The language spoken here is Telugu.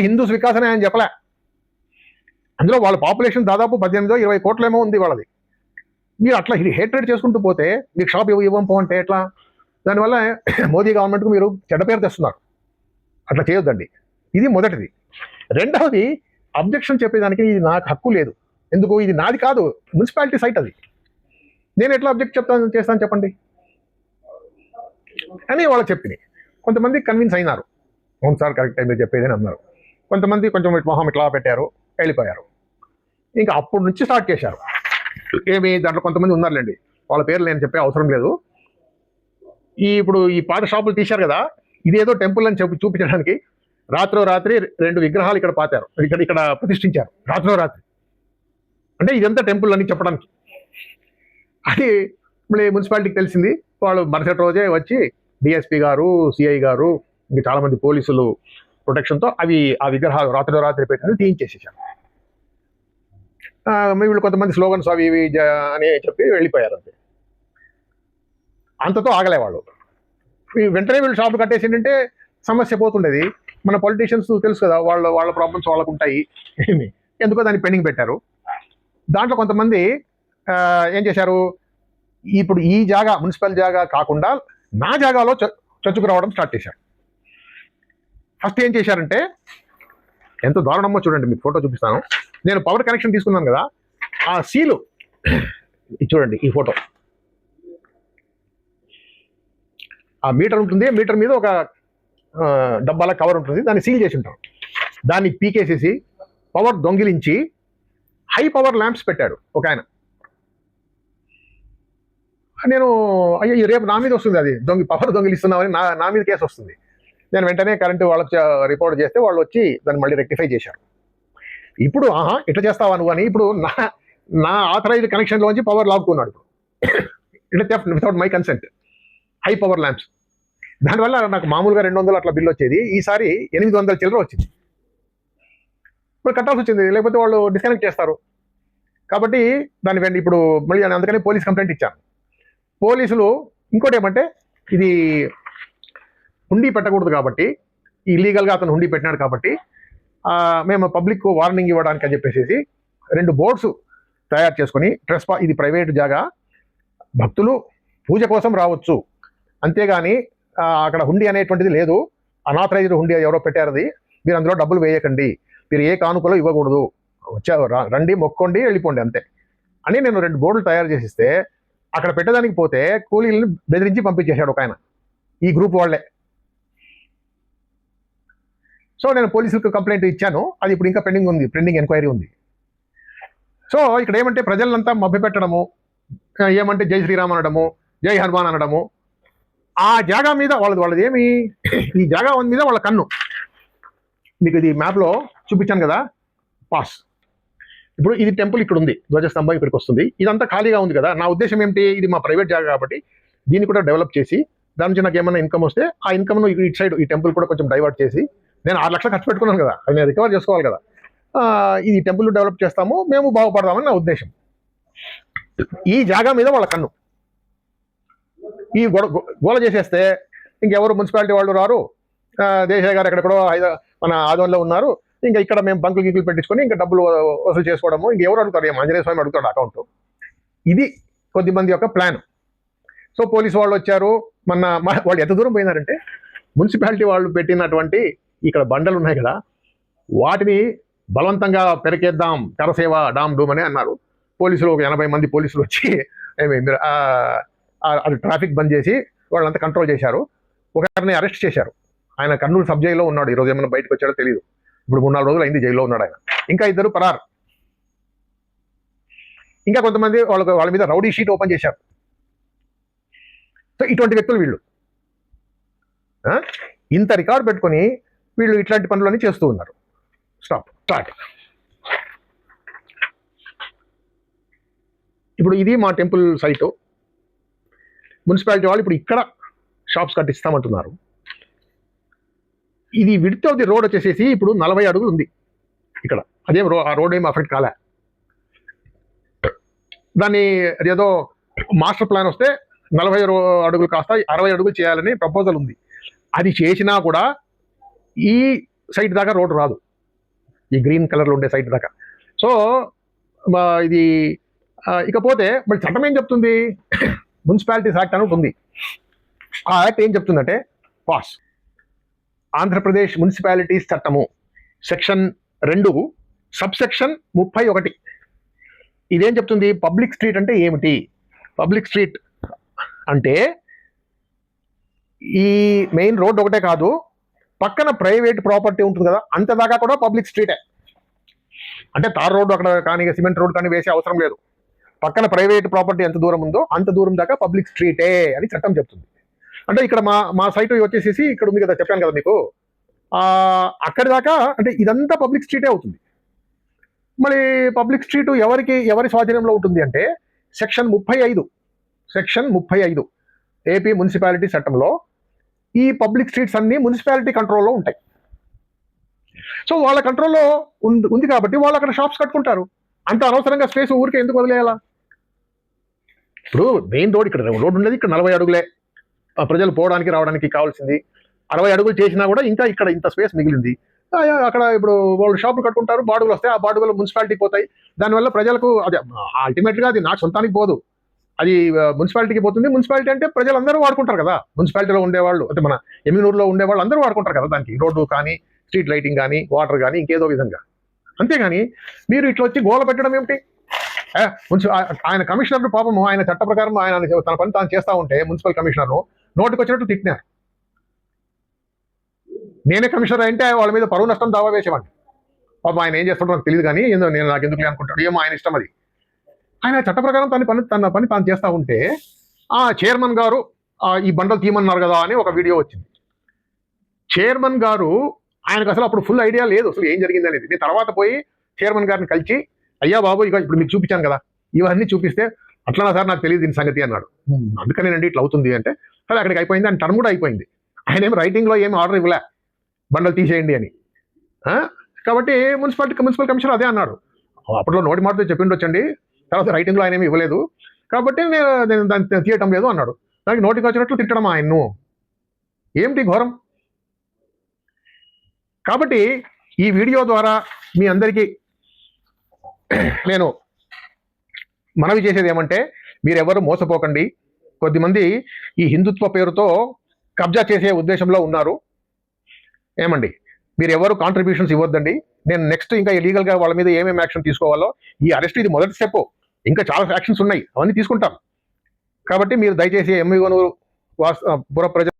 హిందూస్ వికాస్ అని ఆయన చెప్పలే. అందులో వాళ్ళ పాపులేషన్ దాదాపు 18-20 కోట్లేమో ఉంది వాళ్ళది. మీరు అట్లా హేట్రేట్ చేసుకుంటూ పోతే మీకు షాప్ ఇవ్వం పో అంటే ఎట్లా? దానివల్ల మోదీ గవర్నమెంట్కు మీరు చెడ్డ పేరు తెస్తున్నారు. అట్లా చేయొద్దండి. ఇది మొదటిది. రెండవది, అబ్జెక్షన్ చెప్పేదానికి ఇది నాకు హక్కు లేదు. ఎందుకు? ఇది నాది కాదు, మున్సిపాలిటీ సైట్ అది. నేను ఎట్లా అబ్జెక్ట్ చేస్తాను చెప్పండి అని వాళ్ళకి చెప్పింది. కొంతమంది కన్విన్స్ అయినారు, అవును సార్ కరెక్ట్ మీరు చెప్పేది అని అన్నారు. కొంతమంది కొంచెం మొహం ఇట్లా పెట్టారు, వెళ్ళిపోయారు. ఇంకా అప్పటి నుంచి స్టార్ట్ చేశారు. ఏమి దాంట్లో కొంతమంది ఉన్నారులేండి, వాళ్ళ పేర్లు నేను చెప్పే అవసరం లేదు. ఇప్పుడు ఈ పాత షాపులు తీశారు కదా, ఇదేదో టెంపుల్ అని చెప్పి చూపించడానికి రాత్రి 2 విగ్రహాలు ఇక్కడ పాతారు, ఇక్కడ ప్రతిష్ఠించారు రాత్రి. అంటే ఇదంతా టెంపుల్ అని చెప్పడానికి. అది మళ్ళీ మున్సిపాలిటీకి తెలిసింది. వాళ్ళు మరుసటి రోజే వచ్చి డిఎస్పీ గారు, సిఐ గారు, ఇంకా చాలా మంది పోలీసులు ప్రొటెక్షన్తో ఆ విగ్రహాలు రాత్రి పెట్టింది తీయించేసేసారు. వీళ్ళు కొంతమంది స్లోగన్స్ అవి ఇవి అని చెప్పి వెళ్ళిపోయారు. అంతే, అంతతో ఆగలే వాళ్ళు. వెంటనే వీళ్ళు షాపులు కట్టేసిందంటే సమస్య పోతుండేది. మన పొలిటీషియన్స్ తెలుసు కదా, వాళ్ళ ప్రాబ్లమ్స్ వాళ్ళకు ఉంటాయి. ఎందుకో దాన్ని పెండింగ్ పెట్టారు. దాంట్లో కొంతమంది ఏం చేశారు, ఇప్పుడు ఈ జాగా మున్సిపల్ జాగా కాకుండా నా జాగాలో చచ్చుకు రావడం స్టార్ట్ చేశారు. ఫస్ట్ ఏం చేశారంటే, ఎంత దారుణమో చూడండి, మీకు ఫోటో చూపిస్తాను. నేను పవర్ కనెక్షన్ తీసుకున్నాను కదా, ఆ సీలు చూడండి, ఈ ఫోటో. ఆ మీటర్ ఉంటుంది, మీటర్ మీద ఒక డబ్బాల కవర్ ఉంటుంది, దాన్ని సీల్ చేసి ఉంటాం. దాన్ని పీకేసేసి పవర్ దొంగిలించి హై పవర్ ల్యాంప్స్ పెట్టాడు ఒక ఆయన. నేను అయ్యో రేపు నా మీద వస్తుంది, అది పవర్ దొంగిలిస్తున్నామని నా మీద కేసు వస్తుంది. నేను వెంటనే కరెంటు వాళ్ళకి రిపోర్ట్ చేస్తే వాళ్ళు వచ్చి దాన్ని మళ్ళీ రెక్టిఫై చేశారు. ఇప్పుడు ఇట్లా చేస్తావా నువ్వు అని ఇప్పుడు నా ఆథరైజ్డ్ కనెక్షన్లోంచి పవర్ లాగుతున్నాడు. ఇట్లా theft without my consent. High power lamps. దానివల్ల నాకు మామూలుగా 200 అట్లా బిల్ వచ్చేది, ఈసారి 800 చిల్లర వచ్చింది. ఇప్పుడు కట్టాల్సి వచ్చింది, లేకపోతే వాళ్ళు డిస్కనెక్ట్ చేస్తారు. కాబట్టి దాని ఇప్పుడు మళ్ళీ అందుకని పోలీస్ కంప్లైంట్ ఇచ్చాను. పోలీసులు ఇంకోటి ఏమంటే, ఇది హుండీ పెట్టకూడదు కాబట్టి, ఇల్లీగల్గా అతను హుండీ పెట్టినాడు కాబట్టి మేము పబ్లిక్ వార్నింగ్ ఇవ్వడానికి అని చెప్పేసి 2 బోర్డ్స్ తయారు చేసుకొని, ఇది ప్రైవేట్ జాగా, భక్తులు పూజ కోసం రావచ్చు, అంతేగాని అక్కడ హుండీ అనేటువంటిది లేదు, అనాథరైజ్డ్ హుండీ ఎవరో పెట్టారది, మీరు అందులో డబ్బులు వేయకండి, మీరు ఏ కానుకలో ఇవ్వకూడదు, రండి మొక్కోండి వెళ్ళిపోండి అంతే అని నేను 2 బోర్డులు తయారు చేసిస్తే, అక్కడ పెట్టడానికి పోతే కూలీలను బెదిరించి పంపించేశాడు ఒక ఆయన, ఈ గ్రూప్ వాళ్ళే. సో నేను పోలీసులకు కంప్లైంట్ ఇచ్చాను, అది ఇప్పుడు ఇంకా పెండింగ్ ఎంక్వైరీ ఉంది. సో ఇక్కడ ఏమంటే ప్రజలంతా మభ్యపెట్టడము, ఏమంటే జై శ్రీరామ్ అనడము, జై హనుమాన్ అనడము, ఆ జాగా మీద వాళ్ళది ఏమి, ఈ జాగా మీద వాళ్ళ కన్ను. మీకు ఇది మ్యాప్లో చూపించాను కదా, పాస్. ఇప్పుడు ఇది టెంపుల్ ఇక్కడ ఉంది, ధ్వజస్తంభం ఇక్కడికి వస్తుంది, ఇదంతా ఖాళీగా ఉంది కదా. నా ఉద్దేశం ఏమిటి, ఇది మా ప్రైవేట్ జాగా కాబట్టి దీన్ని కూడా డెవలప్ చేసి, దాని నుంచి నాకు ఏమైనా ఇన్కమ్ వస్తే ఆ ఇన్కమ్ను ఇటు సైడ్ ఈ టెంపుల్ కూడా కొంచెం డైవర్ట్ చేసి, నేను 6 లక్షలు ఖర్చు పెట్టుకున్నాను కదా, అది నేను రికవర్ చేసుకోవాలి కదా, ఇది టెంపుల్ డెవలప్ చేస్తాము, మేము బాగుపడదామని నా ఉద్దేశం. ఈ జాగా మీద వాళ్ళ కన్ను. ఈ గోల చేసేస్తే ఇంకెవరు మున్సిపాలిటీ వాళ్ళు రారు, దేశాయ్ గారు ఎక్కడెక్కడో మన ఆదోన్లో ఉన్నారు, ఇంకా ఇక్కడ మేము బంకులు గింకులు పెట్టించుకొని ఇంకా డబ్బులు వసూలు చేసుకోవడము, ఇంకెవరు అడుగుతారు, ఆంజనేయ స్వామి అడుగుతాడు అకౌంట్. ఇది కొద్దిమంది యొక్క ప్లాన్. సో పోలీసు వాళ్ళు వచ్చారు, వాళ్ళు ఎంత దూరం పోయినారంటే, మున్సిపాలిటీ వాళ్ళు పెట్టినటువంటి ఇక్కడ బండలు ఉన్నాయి కదా, వాటిని బలవంతంగా పెరకేద్దాం, కరసేవ డామ్ డూమ్ అని అన్నారు. పోలీసులు ఒక 80 మంది పోలీసులు వచ్చి అది ట్రాఫిక్ బంద్ చేసి వాళ్ళంతా కంట్రోల్ చేశారు. ఒకరిని అరెస్ట్ చేశారు, ఆయన కర్నూలు సబ్ జైల్లో ఉన్నాడు, ఈరోజు ఏమైనా బయటకు వచ్చాడో తెలియదు. ఇప్పుడు 3-4 రోజులు అయింది జైల్లో ఉన్నాడు ఆయన. ఇంకా 2 పరారు. ఇంకా కొంతమంది వాళ్ళ మీద రౌడీ షీట్ ఓపెన్ చేశారు. సో ఇటువంటి వ్యక్తులు వీళ్ళు. ఇంత రికార్డు పెట్టుకొని వీళ్ళు ఇట్లాంటి పనులన్నీ చేస్తూ ఉన్నారు. స్టార్ట్. ఇప్పుడు ఇది మా టెంపుల్ సైటు. మున్సిపాలిటీ వాళ్ళు ఇప్పుడు ఇక్కడ షాప్స్ కట్టిస్తామంటున్నారు. ఇది విడ్త్ ఆఫ్ ది రోడ్ వచ్చేసేసి ఇప్పుడు 40 అడుగులు ఉంది ఇక్కడ. అదేం ఆ రోడ్ ఏం అఫెక్ట్ కాలే. దాన్ని ఏదో మాస్టర్ ప్లాన్ వస్తే 40 అడుగులు కాస్త 60 అడుగులు చేయాలని ప్రపోజల్ ఉంది. అది చేసినా కూడా ఈ సైట్ దాకా రోడ్డు రాదు. ఈ గ్రీన్ కలర్లో ఉండే సైట్ దాకా. సో ఇది ఇకపోతే మరి చట్టం ఏం చెప్తుంది? మున్సిపాలిటీస్ యాక్ట్ అని ఉంది. ఆ యాక్ట్ ఏం చెప్తుందంటే పాస్ ఆంధ్రప్రదేశ్ మున్సిపాలిటీస్ చట్టము సెక్షన్ 2 సబ్సెక్షన్ 31 ఇదేం చెప్తుంది? పబ్లిక్ స్ట్రీట్ అంటే ఏమిటి? పబ్లిక్ స్ట్రీట్ అంటే ఈ మెయిన్ రోడ్ ఒకటే కాదు, పక్కన ప్రైవేట్ ప్రాపర్టీ ఉంటుంది కదా, అంతదాకా కూడా పబ్లిక్ స్ట్రీటే. అంటే తార్ రోడ్డు అక్కడ కానీ సిమెంట్ రోడ్ కానీ వేసే అవసరం లేదు. పక్కన ప్రైవేట్ ప్రాపర్టీ ఎంత దూరం ఉందో అంత దూరం దాకా పబ్లిక్ స్ట్రీటే అని చట్టం చెప్తుంది. అంటే ఇక్కడ మా సైట్ వచ్చేసేసి ఇక్కడ ఉంది కదా, చెప్పాను కదా మీకు, అక్కడి దాకా అంటే ఇదంతా పబ్లిక్ స్ట్రీటే అవుతుంది. మరి పబ్లిక్ స్ట్రీట్ ఎవరి స్వాధీనంలో ఉంటుంది అంటే సెక్షన్ 35 ఏపీ మున్సిపాలిటీ చట్టంలో ఈ పబ్లిక్ స్ట్రీట్స్ అన్ని మున్సిపాలిటీ కంట్రోల్లో ఉంటాయి. సో వాళ్ళ కంట్రోల్లో ఉంది కాబట్టి వాళ్ళు అక్కడ షాప్స్ కట్టుకుంటారు. అంత అనవసరంగా స్పేస్ ఊరికే ఎందుకు వదిలేయాలా? ఇప్పుడు మెయిన్ రోడ్, ఇక్కడ రోడ్ ఉండేది ఇక్కడ 40 అడుగులే ప్రజలు పోవడానికి రావడానికి కావాల్సింది. 60 అడుగులు చేసినా కూడా ఇంకా ఇక్కడ ఇంత స్పేస్ మిగిలింది. అక్కడ ఇప్పుడు వాళ్ళు షాపులు కట్టుకుంటారు, బాడుగులు వస్తాయి, ఆ బాడుగులు మున్సిపాలిటీకి పోతాయి. దానివల్ల ప్రజలకు అది అల్టిమేట్గా అది నాకు సొంతానికి పోదు, అది మున్సిపాలిటీకి పోతుంది. మున్సిపాలిటీ అంటే ప్రజలందరూ వాడుకుంటారు కదా, మున్సిపాలిటీలో ఉండేవాళ్ళు అంటే మన ఎమ్మినూరులో ఉండేవాళ్ళు అందరూ వాడుకుంటారు కదా దానికి, రోడ్డు కానీ స్ట్రీట్ లైటింగ్ కానీ వాటర్ కానీ ఇంకేదో విధంగా. అంతేగాని మీరు ఇట్లా వచ్చి గోల పెట్టడం ఏమిటి? ఆయన కమిషనర్ పాపము ఆయన చట్ట ప్రకారం ఆయన తన పని తాను చేస్తూ ఉంటే మున్సిపల్ కమిషనర్ నోటికి వచ్చినట్టు తిట్టినారు. నేనే కమిషనర్ అంటే వాళ్ళ మీద పరువు నష్టం దావా వేసేవాడిని. పాపం ఆయన ఏం చేస్తాడో నాకు తెలియదు కానీ నేను నాకు ఎందుకు అనుకుంటాడు, ఏమో ఆయన ఇష్టం అది. ఆయన చట్ట ప్రకారం తన పని తాను చేస్తూ ఉంటే ఆ చైర్మన్ గారు ఈ బండలు తీయమన్నారు కదా అని ఒక వీడియో వచ్చింది. చైర్మన్ గారు ఆయనకు అసలు అప్పుడు ఫుల్ ఐడియా లేదు అసలు ఏం జరిగింది అనేది. నేను తర్వాత పోయి చైర్మన్ గారిని కలిసి, అయ్యా బాబు ఇక ఇప్పుడు మీకు చూపించాను కదా, ఇవన్నీ చూపిస్తే అట్లా సార్ నాకు తెలియదు దీని సంగతి అన్నాడు. అందుకనేనండి ఇట్లా అవుతుంది అంటే సరే అక్కడికి అయిపోయింది. ఆయన టర్మ్ కూడా అయిపోయింది. ఆయన ఏమి రైటింగ్లో ఏమి ఆర్డర్ ఇవ్వలే బండలు తీసేయండి అని. కాబట్టి మున్సిపల్ కమిషనర్ అదే అన్నాడు. అప్పట్లో నోటి మాటతో చెప్పిండొచ్చండి, తర్వాత రైటింగ్లో ఆయన ఏమి ఇవ్వలేదు కాబట్టి నేను దాన్ని తీయటం లేదు అన్నాడు. దానికి నోటికి వచ్చినట్లు తిట్టడం ఆయన్ను, ఏమిటి ఘోరం? కాబట్టి ఈ వీడియో ద్వారా మీ అందరికీ నేను మనవి చేసేది ఏమంటే, మీరెవరు మోసపోకండి. కొద్దిమంది ఈ హిందుత్వ పేరుతో కబ్జా చేసే ఉద్దేశంలో ఉన్నారు. ఏమండి, మీరు ఎవరు కాంట్రిబ్యూషన్స్ ఇవ్వద్దండి. నేను నెక్స్ట్ ఇంకా లీగల్గా వాళ్ళ మీద ఏమేమి యాక్షన్ తీసుకోవాలో, ఈ అరెస్ట్ ఇది మొదటి స్టెప్, ఇంకా చాలా యాక్షన్స్ ఉన్నాయి, అవన్నీ తీసుకుంటాం. కాబట్టి మీరు దయచేసి ఎమ్మిగనూరు పుర ప్రజలు